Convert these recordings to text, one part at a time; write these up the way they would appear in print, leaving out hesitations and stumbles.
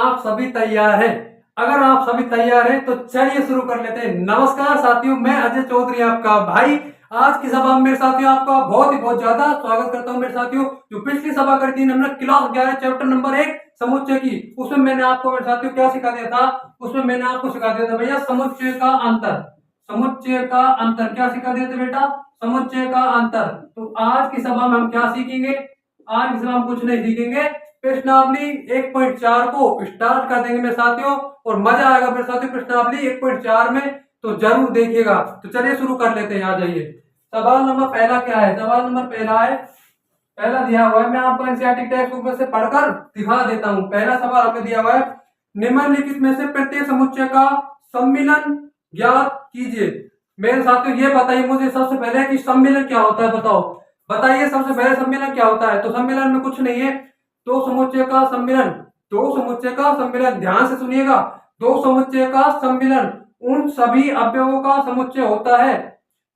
आप सभी तैयार हैं? अगर आप सभी तैयार हैं तो चलिए शुरू कर लेते हैं। नमस्कार साथियों, मैं अजय चौधरी आपका भाई आज की सभा में मेरे साथियों आपका बहुत ज्यादा स्वागत करता हूं। मेरे साथियों, जो पिछली सभा करी थी हमने क्लास 11 चैप्टर नंबर 1 समुच्चय की, उसमें मैंने आपको मेरे साथियों क्या सिखा दिया था? उसमें मैंने आपको सिखा दिया था भैया समुच्चय का अंतर। समुच्चय का अंतर क्या सिखा दिया था बेटा? समुच्चय का अंतर। तो आज की सभा में हम क्या सीखेंगे? आज की सभा में कुछ नहीं सीखेंगे, प्रश्नावली 1.4 को स्टार्ट कर देंगे मेरे साथियों, और मजा आएगा मेरे साथियों प्रश्नावली 1.4 में, तो जरूर देखिएगा। तो चलिए शुरू कर लेते हैं। आ जाइए, सवाल नंबर पहला क्या है? सवाल नंबर पहला है, पहला दिया हुआ है, मैं आपको एनसीईआरटी टेक्स्ट बुक में से पढ़कर दिखा देता हूं। पहला सवाल आपने दिया हुआ है, निम्नलिखित में से प्रत्येक समुच्चय का सम्मिलन ज्ञात कीजिए। मेरे साथियों ये बताइए मुझे सबसे पहले कि सम्मिलन क्या होता है, बताओ बताइए सबसे पहले सम्मिलन क्या होता है? तो सम्मिलन में कुछ नहीं है, दो समुच्चय का सम्मिलन। दो समुच्चय का सम्मिलन, ध्यान से सुनिएगा, दो समुच्चय का सम्मिलन उन सभी अवयवों का समुच्चय होता है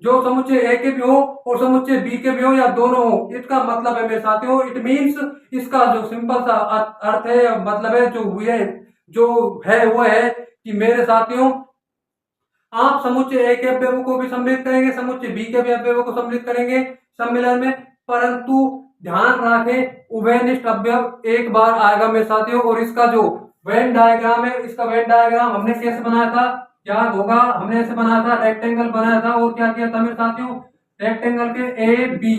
जो समुच्चय ए के भी हो और समुच्चय बी के भी हो या दोनों हो। इसका मतलब है मेरे साथियों, इट मीन्स, इसका जो सिंपल सा अर्थ है, मतलब है जो है वो है कि मेरे साथियों आप समुच्चय ए के अवयवों को भी सम्मिलित करेंगे, समुच्चय बी के भी अवयवों को सम्मिलित करेंगे सम्मिलन में, परंतु ध्यान रखें उभयनिष्ठ अवयव एक बार आएगा मेरे साथियों। और इसका जो वेन डायग्राम है, इसका वेन डायग्राम हमने कैसे बनाया था? याद होगा, हमने ऐसे बनाया था, रेक्टेंगल बनाया था। और क्या किया था मेरे साथियों? रेक्टेंगल के ए बी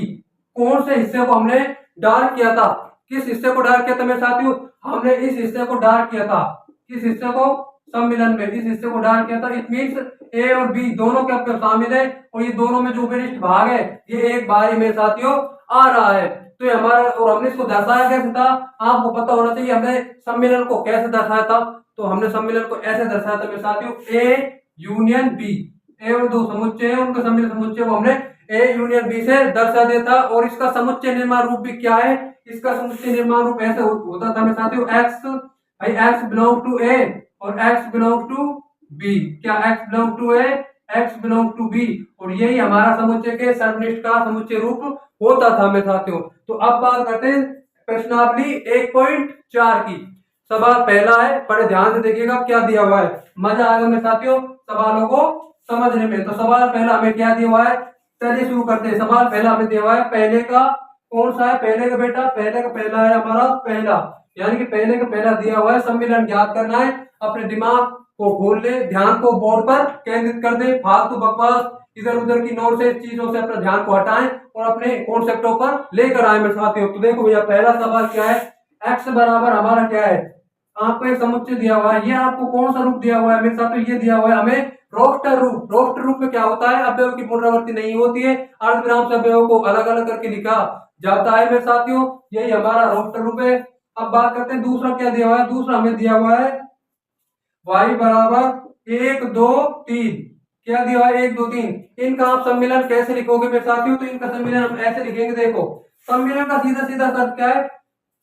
कौन से हिस्से को हमने डार्क किया था? किस हिस्से को डार्क किया था मेरे साथियों? हमने इस हिस्से को डार्क किया था। किस हिस्से को? सम्मिलन में इस हिस्से को डार्क किया था। इट मीन्स ए और बी दोनों के अवयव शामिल है, और ये दोनों में जो उपरिष्ठ भाग है ये एक बार ही मेरे साथियों आ रहा है। तो ये हमारा, और हमने इसको दर्शाया कैसे था? आपको पता होना चाहिए हमने सम्मिलन को कैसे दर्शाया था। तो हमने सम्मिलन को ऐसे दर्शाया था मेरे साथियों, ए यूनियन बी। ए और दो समुच्चय है, उनका सम्मिलन समुच्चय को हमने ए यूनियन बी से दर्शा दिया था। और इसका समुच्चय निर्माण रूप भी क्या है? इसका समुच्चय निर्माण रूप ऐसे होता था मेरे साथियों, एक्स बिलोंग टू ए और एक्स बिलोंग टू बी। क्या X belong to A, X belong to B. और यही हमारा समुच्चय के सर्वनिष्ठ का समुच्चय रूप होता था मेरे साथियों। तो अब बात करते हैं प्रश्नावली 1.4 की। सवाल पहला है, बड़े ध्यान से देखिएगा क्या दिया हुआ है, मजा आएगा मेरे साथियों सवालों को समझने में। तो सवाल पहला हमें क्या दिया हुआ है? चलिए शुरू करते हैं। सवाल पहला हमें दिया हुआ है, पहले का कौन सा है? पहले का बेटा, पहले का पहला है हमारा पहला, यानी कि पहले का पहला दिया हुआ है, सम्मिलन ज्ञात करना है। अपने दिमाग को खोल ले, ध्यान को बोर्ड पर केंद्रित कर दे, फालतू बकवास इधर उधर की नॉनसेंस चीजों से अपना ध्यान को हटाएं और अपने कॉन्सेप्टों पर लेकर आए मेरे साथियों। तो देखो भैया पहला सवाल क्या है? एक्स बराबर हमारा क्या है? आपको एक समुच्चय दिया हुआ है, ये आपको कौन सा रूप दिया हुआ है मेरे साथियों? ये दिया हुआ है हमें रोस्टर रूप। रोस्टर रूप में क्या होता है? अवयव की पुनरावृत्ति नहीं होती है, अर्धविराम से अवयवों को अलग अलग करके लिखा जाता है मेरे साथियों, यही हमारा रोस्टर रूप है। अब बात करते हैं दूसरा क्या दिया हुआ है। दूसरा हमें दिया हुआ है y बराबर 1 2 3। क्या दिया है? 1 2 3। इनका आप सम्मिलन कैसे लिखोगे मेरे साथियों? तो इनका सम्मिलन हम ऐसे लिखेंगे, देखो सम्मिलन का सीधा सीधा अर्थ क्या है?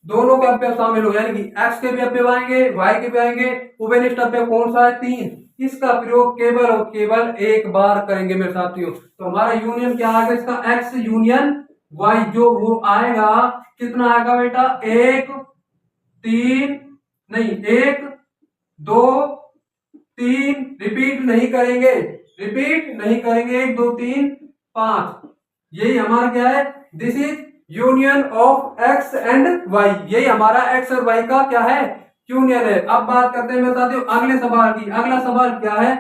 दोनों के अवयव शामिल हो, यानी कि x के भी अवयव आएंगे, y के भी आएंगे। उभयनिष्ठ अवयव कौन सा है? 3। इसका प्रयोग केवल और केवल एक बार करेंगे मेरे साथियों। तो हमारा यूनियन क्या आएगा? इसका x यूनियन y, जो वो आएगा कितना आएगा बेटा? 1 3 नहीं 1 2 3, रिपीट नहीं करेंगे, रिपीट नहीं करेंगे, 1 2 3 5। यही हमारा क्या है? This is union of X and Y. यही हमारा एक्स और वाई का क्या है? यूनियन है। अब बात करते हैं मेरे साथियों अगले सवाल की। अगला सवाल क्या है?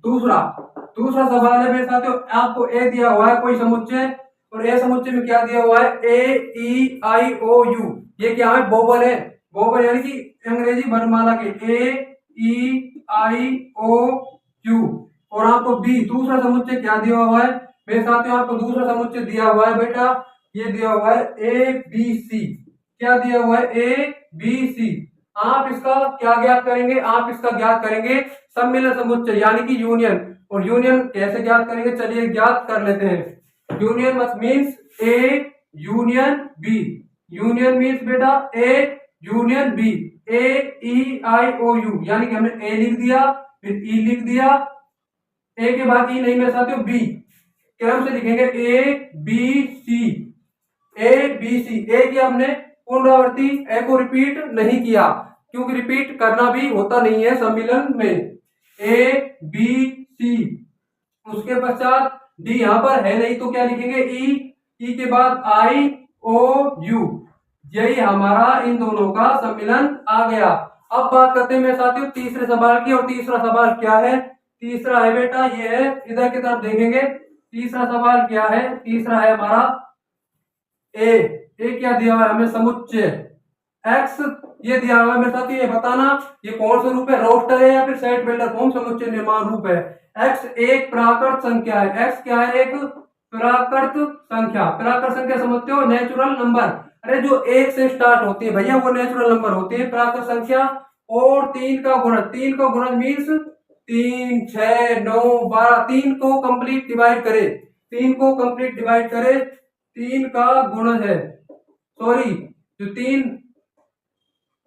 दूसरा सवाल है मेरे साथियों, आपको ए दिया हुआ है कोई समुच्चय, और ए समुच्चय में क्या दिया हुआ है? ए ई आई ओ यू। ये क्या है? वोवल है। वोवल यानी कि अंग्रेजी वर्णमाला के ए ई आई ओ यू। और आपको बी दूसरा समुच्चय क्या दिया हुआ है मेरे साथियों? आपको दूसरा समुच्चय दिया हुआ है बेटा, ये दिया हुआ है ए बी सी। क्या दिया हुआ है? A B C. आप इसका क्या ज्ञात करेंगे? आप इसका ज्ञात करेंगे सम्मिलन समुच्चय यानी कि यूनियन। और यूनियन कैसे ज्ञात करेंगे? चलिए ज्ञात कर लेते हैं। यूनियन मत means A union B. Union means बेटा A union B. A E I O U, यानी कि हमने ए लिख दिया, फिर ई लिख दिया, ए के बाद ई नहीं मेरे साथियों, बी क्रम से लिखेंगे, ए बी सी। ए बी सी, ए की हमने पुनरावृत्ति, ए को रिपीट नहीं किया, क्योंकि रिपीट करना भी होता नहीं है सम्मिलन में। ए बी सी, उसके पश्चात डी यहां पर है नहीं तो क्या लिखेंगे ई, ई के बाद आई ओ यू, यही हमारा इन दोनों का सम्मिलन आ गया। अब बात करते हैं मेरे साथियों तीसरे सवाल की, और तीसरा सवाल क्या है? तीसरा है बेटा ये है, इधर की तरफ देखेंगे। तीसरा सवाल क्या है? तीसरा है हमारा ए क्या दिया हुआ है हमें? समुच्चय एक्स ये दिया हुआ है मेरे साथ। ये बताना ये कौन सा रूप है, रोस्टर है या फिर सेट बिल्डर फॉर्म समुच्चय निर्माण रूप है। एक्स एक प्राकृत संख्या है। एक्स क्या है? एक प्राकृत संख्या। प्राकृत संख्या समझते हो? Natural number. अरे जो एक से स्टार्ट होती है भैया वो नेचुरल नंबर होती है प्राकृत संख्या। और तीन का गुणज, तीन का गुणज मीन्स 3 6 9 12, तीन को कंप्लीट डिवाइड करे, तीन को कंप्लीट डिवाइड करे, तीन का गुणज है, सॉरी जो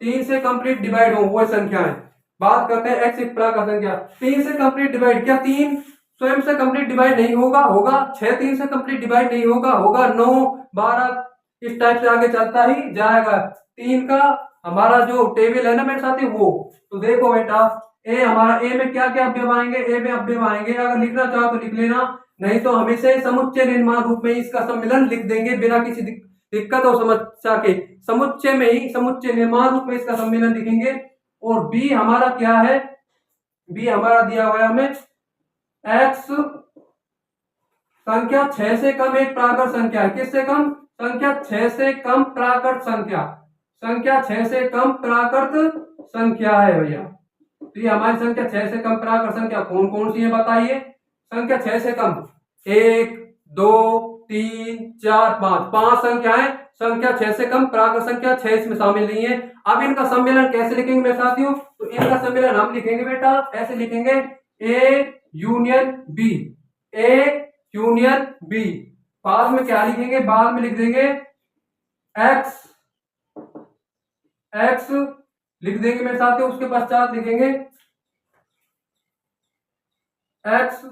तीन से कंप्लीट डिवाइड हो वो संख्या है। बात करते हैं एक्स एक प्राकृत संख्या। तीन से कंप्लीट डिवाइड, क्या तीन स्वयं से कंप्लीट डिवाइड नहीं होगा? होगा। 6 तीन से कंप्लीट डिवाइड नहीं होगा? होगा। 9 12 इस टाइप से आगे चलता ही जाएगा। तीन का हमारा जो टेबल है ना मेरे साथी वो, तो देखो बेटा ए हमारा, ए में क्या क्या अवयव आएंगे? ए में अवयव आएंगे, अगर लिखना चाहो तो लिख लेना, नहीं तो हमेशा समुच्चय निर्माण रूप में इसका सम्मिलन लिख देंगे बिना किसी दिक्कत और समस्या के। समुच्चय में ही समुच्चय निर्माण रूप में इसका सम्मिलन लिखेंगे। और बी हमारा क्या है? बी हमारा दिया हुआ है हमें एक्स संख्या 6 से कम एक प्राकृत संख्या है। किससे कम? संख्या 6 से कम प्राकृत संख्या, संख्या 6 से कम प्राकृत संख्या है भैया। तो ये हमारी संख्या 6 से कम प्राकृत संख्या कौन कौन सी है बताइए? संख्या 6 से कम 1 2 3 4 5, 5 संख्याएं संख्या 6 से कम प्राकृत संख्या 6 इसमें शामिल नहीं है। अब इनका सम्मेलन कैसे लिखेंगे मेरे साथियों? तो इनका सम्मेलन हम लिखेंगे बेटा ऐसे लिखेंगे, A union B, A union B. बाद में क्या लिखेंगे? बाद में लिख देंगे एक्स, एक्स लिख देंगे मेरे साथियों। उसके पश्चात लिखेंगे एक्स,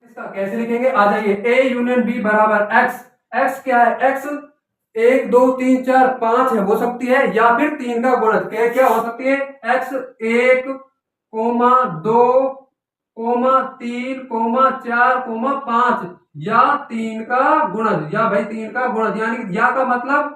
इसका कैसे लिखेंगे आ जाइए, ए यूनियन बी बराबर एक्स। एक्स क्या है? एक्स 1 2 3 4 5 है, हो सकती है, या फिर 3 का गुणज क्या क्या हो सकती है? एक्स 1 2 3 4 5, या 3 का गुणज, या भाई 3 का गुणज, यानी या का मतलब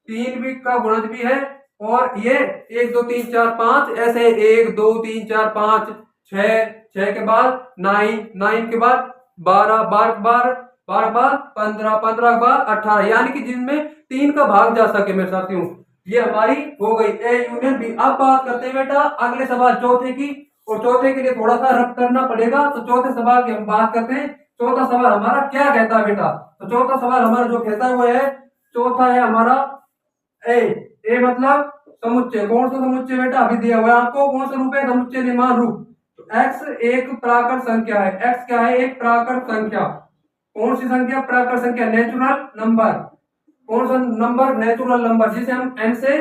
3 भी का गुणज भी है। और ये 1 2 3 4 5 ऐसे 1 2 3 4 5 6, 6 के बाद 9, 9 के बाद 12, 12 के बाद 12 बाद 15, 15 के बाद 18, यानी कि जिनमें 3 का भाग जा सके मेरे साथियों। ये हमारी हो गई ए यूनियन बी। अब बात करते हैं बेटा अगले सवाल चौथे की, और चौथे के लिए थोड़ा सा रब करना पड़ेगा। तो चौथे सवाल की हम बात करते हैं। चौथा सवाल हमारा क्या कहता है बेटा? तो चौथा सवाल हमारा जो कहता है वो है, चौथा है हमारा ए मतलब समुच्चय। कौन सा समुच्चय बेटा? अभी दिया हुआ है आपको, कौन सा रूप है? समुच्चय निर्माण रूप। तो एक्स एक प्राकृत संख्या है। एक्स क्या है? एक प्राकृत संख्या। कौन सी संख्या? प्राकृत संख्या, नेचुरल नंबर। कौन सा नंबर? नेचुरल नंबर, जिसे हम एन से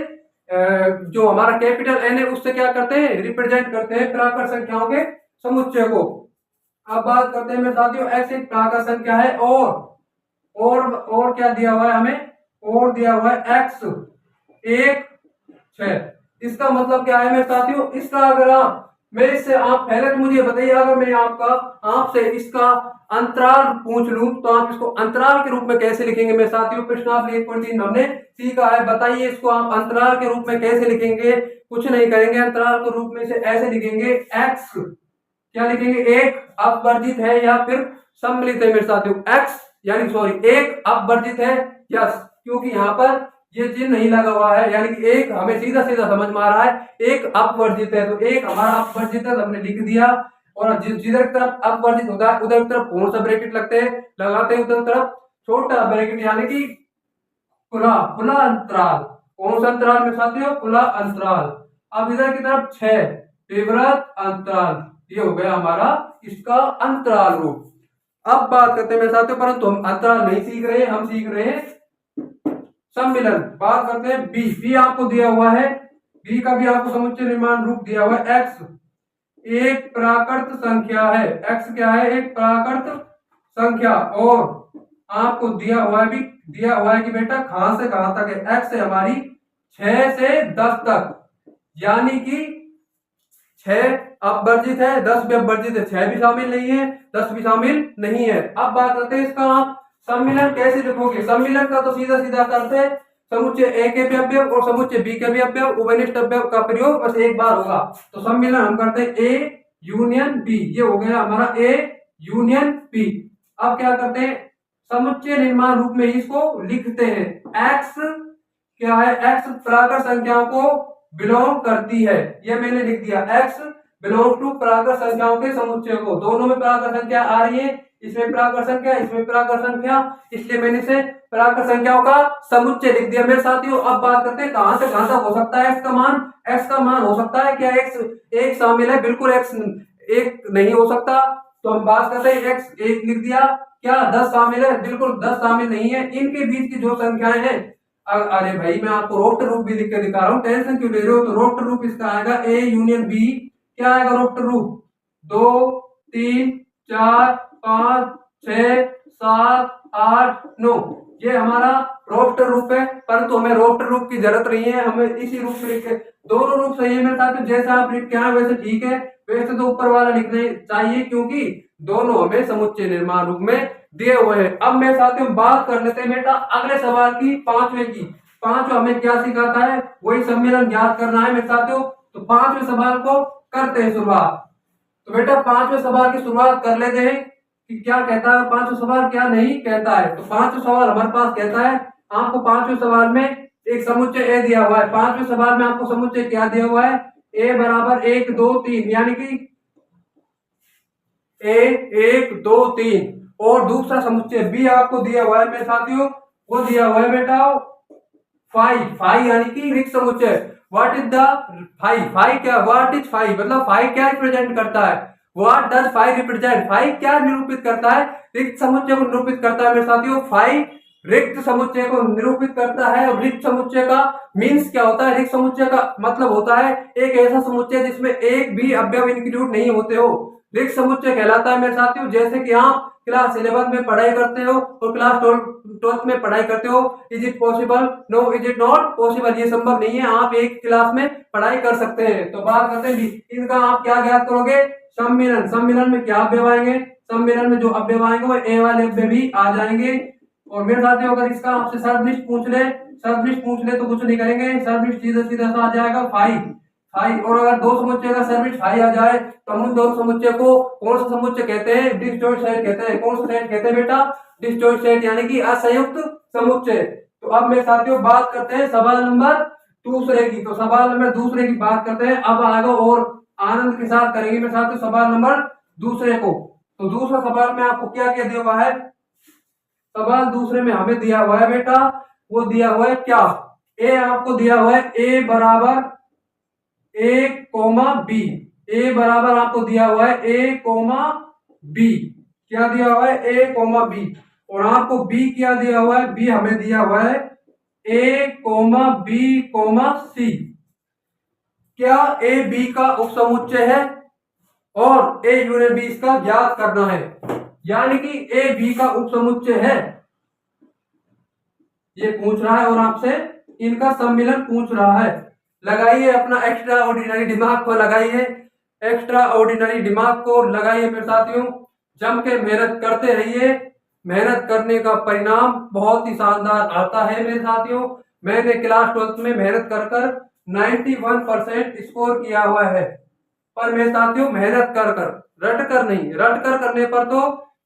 जो हमारा कैपिटल एन है उससे क्या करते हैं? रिप्रेजेंट करते हैं प्राकृत संख्याओं के समुच्चय को। अब बात करते हैं मेरे साथियों, एक्स एक प्राकृत संख्या है। और क्या दिया हुआ है हमें? और दिया हुआ है एक्स 1 6। इसका मतलब क्या है मेरे साथियों? इसका अगर मैं इससे आप पहले तो मुझे बताइए, अगर मैं आपसे इसका अंतराल पूछ लूं तो आप इसको अंतराल के रूप में कैसे लिखेंगे मेरे साथियों? प्रश्नावली 1.3 हमने सीखा है, बताइए इसको आप अंतराल के रूप में कैसे लिखेंगे? कुछ नहीं करेंगे, अंतराल के रूप में से ऐसे लिखेंगे, एक्स क्या लिखेंगे? एक अपवर्जित है या फिर सम्मिलित है मेरे साथियों। एक्स यानी सॉरी एक अपवर्जित है, यस, क्योंकि यहाँ पर ये चिन्ह नहीं लगा हुआ है, यानी कि एक हमें सीधा सीधा समझ में आ रहा है, एक अपवर्जित है। तो एक हमारा अपवर्जित है, हमने लिख दिया। और जिधर की तरफ अपवर्जित होता है उधर की तरफ कौन सा ब्रैकेट लगाते हैं? उधर तरफ छोटा ब्रैकेट, यानी कि खुला अंतराल। कौन सा अंतराल में साथियों? खुला अंतराल। अब इधर की तरफ 6 तीव्रत अंतराल। ये हो गया हमारा इसका अंतराल रूप। अब बात करते हैं मेरे साथियों, परंतु हम अंतराल नहीं सीख रहे हैं, हम सीख रहे हैं सम्मिलन। बात करते हैं बी आपको दिया हुआ है, बी का भी आपको समुच्चय निर्माण रूप दिया हुआ है। एक्स एक प्राकृत संख्या है। एक्स क्या है? एक प्राकृत संख्या। और आपको दिया हुआ है कि बेटा कहां से कहां तक है? एक्स है हमारी 6 से 10 तक, यानी कि 6 अब वर्जित है, 10 भी अब वर्जित है, 6 भी शामिल नहीं है, 10 भी शामिल नहीं है। अब बात करते हैं इसका आप सम्मिलन कैसे लिखोगे। सम्मिलन का तो सीधा सीधा करते हैं समुच्चय ए के भी अवयव और समुच्चय बी के भी अवयव उभयनिष्ठ अवयव का प्रयोग बस एक बार होगा। तो सम्मिलन हम करते हैं ए यूनियन बी, ये हो गया हमारा ए यूनियन बी। अब क्या करते हैं समुच्चय निर्माण रूप में इसको लिखते हैं। एक्स क्या है, एक्स प्राकृत संख्याओं को बिलोंग करती है, ये मैंने लिख दिया। एक्स बिलोंग टू प्राकृत संख्याओं के समुच्चय को, दोनों में प्राकृत संख्या आ रही है, इसमें प्राकृत संख्या इसमें प्राकृत संख्या, इसलिए मैंने इसे प्राकृत संख्याओं का समुच्चय लिख दिया मेरे साथियों। अब बात करते हैं कहां से कहां तक हो सकता है एक्स का मान। एक्स का मान हो सकता है क्या एक्स एक शामिल है, बिल्कुल एक्स एक नहीं हो सकता। तो हम बात करते हैं एक्स एक लिख दिया, क्या 10 शामिल है, बिल्कुल 10 शामिल नहीं है। इनके बीच की जो संख्याएं हैं, अरे भाई मैं आपको रोफ्ट रूप भी लिख के दिखा रहा हूँ, टेंशन क्यों ले रहे हो। तो रोफ्ट रूप इसका आएगा ए यूनियन बी, क्या आएगा रोफ्ट रूप 2 3 4 5 6 7 8 9, ये हमारा रोफ्ट रूप है। परंतु हमें रोफ्ट रूप की जरूरत नहीं है, हमें इसी रूप में लिख के, दोनों रूप सही है मेरे साथ, जैसा आप लिख के आए वैसे ठीक है। वैसे तो ऊपर वाला लिखना चाहिए क्योंकि दोनों हमें समुच्चय निर्माण रूप में दिए हुए हैं। अब मेरे साथियों बात कर लेते हैं बेटा अगले सवाल की, पांचवें की। पांचवा हमें क्या सिखाता है, वही सम्मिलन ज्ञात करना है मेरे साथियों। तो पांचवें सवाल को करते हैं शुरुआत। तो बेटा पांचवें सवाल की शुरुआत कर लेते हैं कि क्या कहता है पांचवा सवाल, क्या नहीं कहता है। तो पांचवा सवाल हमारे पास कहता है, आपको पांचवें सवाल में एक समुच्चय ए दिया हुआ है। पांचवें सवाल में आपको समुच्चय क्या दिया हुआ है, ए बराबर 1 2 3, यानी कि ए 1 2 3, और दूसरा समुच्चय बी आपको दिया हुआ है मेरे साथियों, वो दिया हुआ है बेटा 5 5, यानी कि रिक्त समुच्चय। व्हाट इज द 5, 5 क्या, व्हाट इज 5 मतलब 5 क्या रिप्रेजेंट करता है, व्हाट डज 5 रिप्रेजेंट, 5 क्या निरूपित करता है, रिक्त समुच्चय को निरूपित करता है मेरे साथियों। 5 रिक्त समुच्चय को निरूपित करता है। और रिक्त समुच्चय का मीन्स क्या होता है, रिक्त समुच्चय का मतलब होता है एक ऐसा समुच्चय जिसमें एक भी अवयव इंक्लूड नहीं होते हो, रिक्त समुच्चय कहलाता है मेरे साथियों। जैसे कि आप क्लास 11 में पढ़ाई करते हो और क्लास 12th में पढ़ाई करते हो, is it possible, no is it not possible, ये संभव नहीं है आप एक क्लास में पढ़ाई कर सकते हैं। तो बात करते हैं इनका आप क्या ज्ञात करोगे, सम्मिलन। सम्मिलन में क्या अवयव आएंगे, सम्मिलन में जो अवयव आएंगे वो ए वाले अवयव भी आ जाएंगे। और मेरे साथियों अगर इसका आपसे सर्वनिष्ठ पूछ ले तो कुछ नहीं करेंगे, सर्वनिष्ठ सीधा सीधा सा आ जाएगा 5 5। और अगर दो समुच्चय का सर्वनिष्ठ 5 आ जाए तो हम उन दो समुच्चय को कौन सा समुच्चय कहते हैं, डिसजॉइंट सेट कहते हैं। कौन सा सेट कहते हैं बेटा, डिसजॉइंट सेट, यानी कि असंयुक्त समुच्चय। तो अब मेरे साथियों बात करते हैं सवाल नंबर दूसरे की। तो सवाल नंबर दूसरे की बात करते हैं, अब आगे और आनंद के साथ करेंगे मेरे साथियों सवाल नंबर दूसरे को। तो दूसरा सवाल में आपको क्या क्या दिया हुआ है, सवाल दूसरे में हमें दिया हुआ है बेटा, वो दिया हुआ है क्या, ए आपको दिया हुआ है ए बराबर ए कोमा बी, ए बराबर आपको दिया हुआ है ए कोमा बी, क्या दिया हुआ है ए कोमा बी। और आपको बी क्या दिया हुआ है, बी हमें दिया हुआ है ए कोमा बी कोमा सी। क्या ए बी का उपसमुच्चय है और ए यूनियन बी इसका ज्ञात करना है, यानी कि ए बी का उपसमुच्चय है ये पूछ रहा है और आपसे इनका सम्मिलन पूछ रहा है। लगाइए अपना एक्स्ट्रा ऑर्डिनरी दिमाग को, लगाइए एक्स्ट्रा ऑर्डिनरी दिमाग को लगाइए मेरे साथियों, जम के मेहनत करते रहिए। मेहनत करने का परिणाम बहुत ही शानदार आता है मेरे साथियों। मैंने क्लास 12th में मेहनत कर 91% स्कोर किया हुआ है। पर मेरे साथियों मेहनत कर रट कर नहीं, रट कर करने पर तो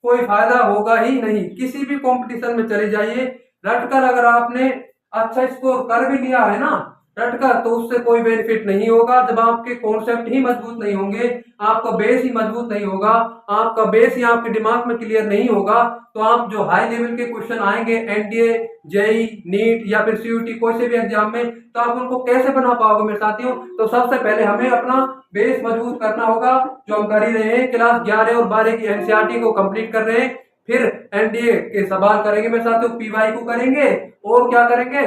कोई फायदा होगा ही नहीं। किसी भी कंपटीशन में चले जाइए, रट कर अगर आपने अच्छा स्कोर कर भी लिया है ना रटकर, तो उससे कोई बेनिफिट नहीं होगा। जब आपके कॉन्सेप्ट ही मजबूत नहीं होंगे, आपका बेस ही मजबूत नहीं होगा, आपका बेस ही आपके दिमाग में क्लियर नहीं होगा, तो आप जो हाई लेवल के क्वेश्चन आएंगे एनडीए, जेई, नीट या फिर सीयूटी कोई से भी एग्जाम में, तो आप उनको कैसे बना पाओगे मेरे साथियों। तो सबसे पहले हमें अपना बेस मजबूत करना होगा, जो हम कर ही रहे हैं। क्लास 11 और 12 की एनसीईआरटी को कंप्लीट कर रहे हैं, फिर एनडीए के सवाल करेंगे मेरे साथियों, पीवाई को करेंगे, और क्या करेंगे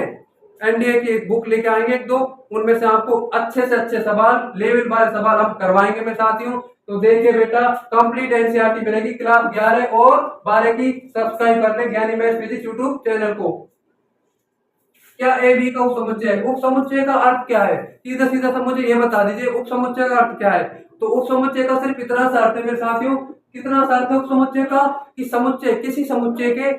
एनडीए की एक बुक लेके आएंगे 1-2, उनमें से आपको अच्छे से अच्छे सवाल, लेवल वाले सवाल हम करवाएंगे मेरे साथियों। तो देखिए बेटा कंप्लीट एनसीईआरटी मिलेगी क्लास 11 और 12 की। सब्सक्राइब कर ले ज्ञानी मैथ्स फिजिक्स यूट्यूब चैनल को। क्या ए बी का उप समुच्चय है? उप समुच्चय का अर्थ क्या है? सीधा सीधा सा मुझे ये बता दीजिए उप समुच्चय का अर्थ क्या है? तो उप समुच्चय का सिर्फ इतना सा अर्थ है मेरे साथियों, कितना सा अर्थ है उप समुच्चय का, कि समुच्चय किसी समुच्चय के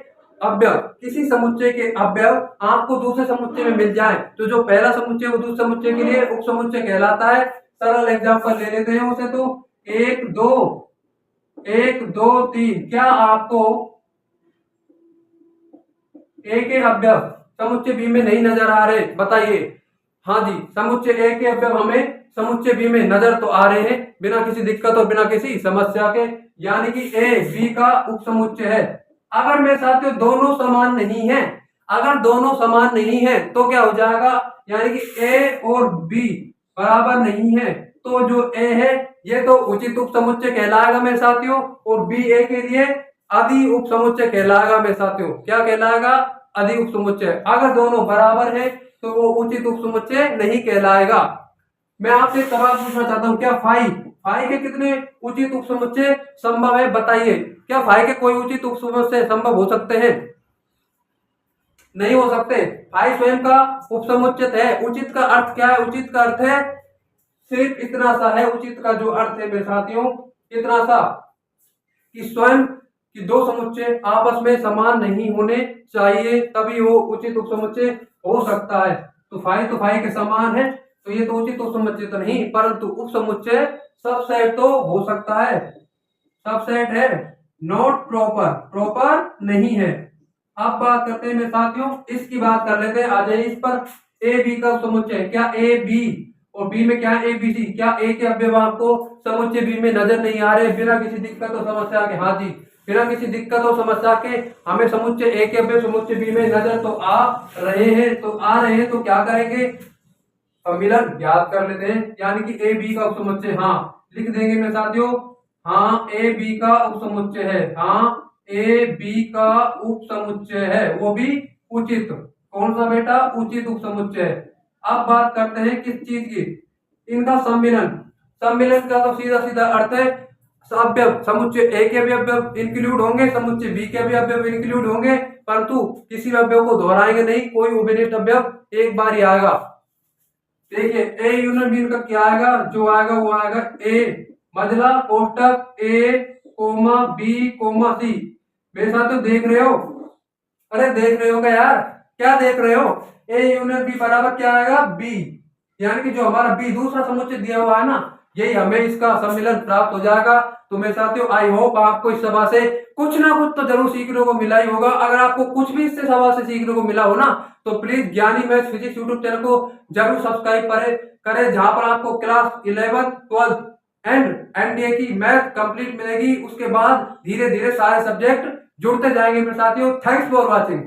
अवयव, किसी समुच्चय के अवयव आपको दूसरे समुच्चय में मिल जाए तो जो पहला समुच्चय वो दूसरे समुच्चय के लिए उप समुच्चय कहलाता है। सरल एग्जांपल ले लेते हैं उसे, तो एक दो तीन, क्या आपको ए के अवयव समुच्चय बी में नहीं नजर आ रहे? बताइए। हाँ जी, समुच्चय ए के अवयव हमें समुच्चय बी में नजर तो आ रहे हैं बिना किसी दिक्कत और बिना किसी समस्या के, यानी कि ए बी का उप समुच्चय है। अगर मेरे साथियों दोनों समान नहीं है, अगर दोनों समान नहीं है तो क्या हो जाएगा, यानी कि ए और बी बराबर नहीं है तो जो ए है ये तो उचित उप समुच्चय कहलाएगा मेरे साथियों, और बी ए के लिए आदि उप समुच्चय कहलाएगा मेरे साथियों। क्या कहलाएगा? आदि उप समुच्चय। अगर दोनों बराबर है तो वो उचित उप समुच्चय नहीं कहलाएगा। मैं आपसे एक सवाल पूछना चाहता हूँ, क्या फाई के कितने उचित उप समुच्चय संभव है? बताइए। क्या फाई के कोई उचित उप समुच्चय संभव हो सकते हैं? नहीं हो सकते। फाई स्वयं का उप समुच्चय है। उचित का अर्थ क्या है? उचित का अर्थ है सिर्फ इतना सा है, उचित का जो अर्थ है मेरे साथियों इतना सा, कि स्वयं कि दो समुच्चय आपस में समान नहीं होने चाहिए तभी वो उचित उप समुच्चय हो सकता है। तो फाई के समान है तो ये तो उचित उप समुच्चय तो नहीं, परंतु उप समुच्चय सबसेट तो हो सकता है। सबसेट है, नॉट प्रॉपर नहीं है। अब बात करते हैं मेरे साथियों, इसकी बात कर लेते हैं। आ जाइए इस पर। ए बी का समुच्चय, क्या ए बी और बी में क्या है? A B C. क्या ए के अवयव आपको समुच्चय बी में नजर नहीं आ रहे बिना किसी दिक्कत और समस्या के? हाँ जी, बिना किसी दिक्कत और समस्या के हमें समुच्चय ए के अवयव समुच्चय बी में नजर तो आ रहे हैं। तो क्या करेंगे? सम्मिलन ज्ञात कर लेते हैं, यानी कि ए बी का उपसमुच्चय हाँ लिख देंगे मेरे साथियों। हाँ, ए बी का उपसमुच्चय है। हाँ, ए बी का उपसमुच्चय है, वो भी उचित। कौन सा बेटा? उचित उपसमुच्चय। अब बात करते हैं किस चीज की? इनका सम्मिलन। सम्मिलन का तो सीधा सीधा अर्थ है अवयव समुच्चय ए के भी अवयव इंक्लूड होंगे, समुच्चय बी के भी अवयव इंक्लूड होंगे, परंतु किसी अवयव को दोहराएंगे नहीं, कोई उभयनिष्ठ अवयव एक बार ही आएगा। देखिए ए यूनियन बी का क्या आएगा? जो आएगा वो आएगा ए मजला कोष्टक ए कोमा बी कोमा सी। मेरे साथ तो देख रहे हो? अरे देख रहे हो क्या यार? क्या देख रहे हो? ए यूनियन बी बराबर क्या आएगा? बी, यानी कि जो हमारा बी दूसरा समुच्चय दिया हुआ है ना, यही हमें इसका सम्मिलन प्राप्त हो जाएगा। तो मेरे साथियों आई होप आपको इस सभा से कुछ ना कुछ तो जरूर सीखने को मिला ही होगा। अगर आपको कुछ भी इससे सभा से सीखने को मिला हो ना, तो प्लीज ज्ञानी मैथ्स फिजिक्स यूट्यूब चैनल को जरूर सब्सक्राइब करें, जहां पर आपको क्लास 11, 12 एंड एनडीए की मैथ कंप्लीट मिलेगी। उसके बाद धीरे धीरे सारे सब्जेक्ट जुड़ते जाएंगे मेरे साथियों। Thanks for watching.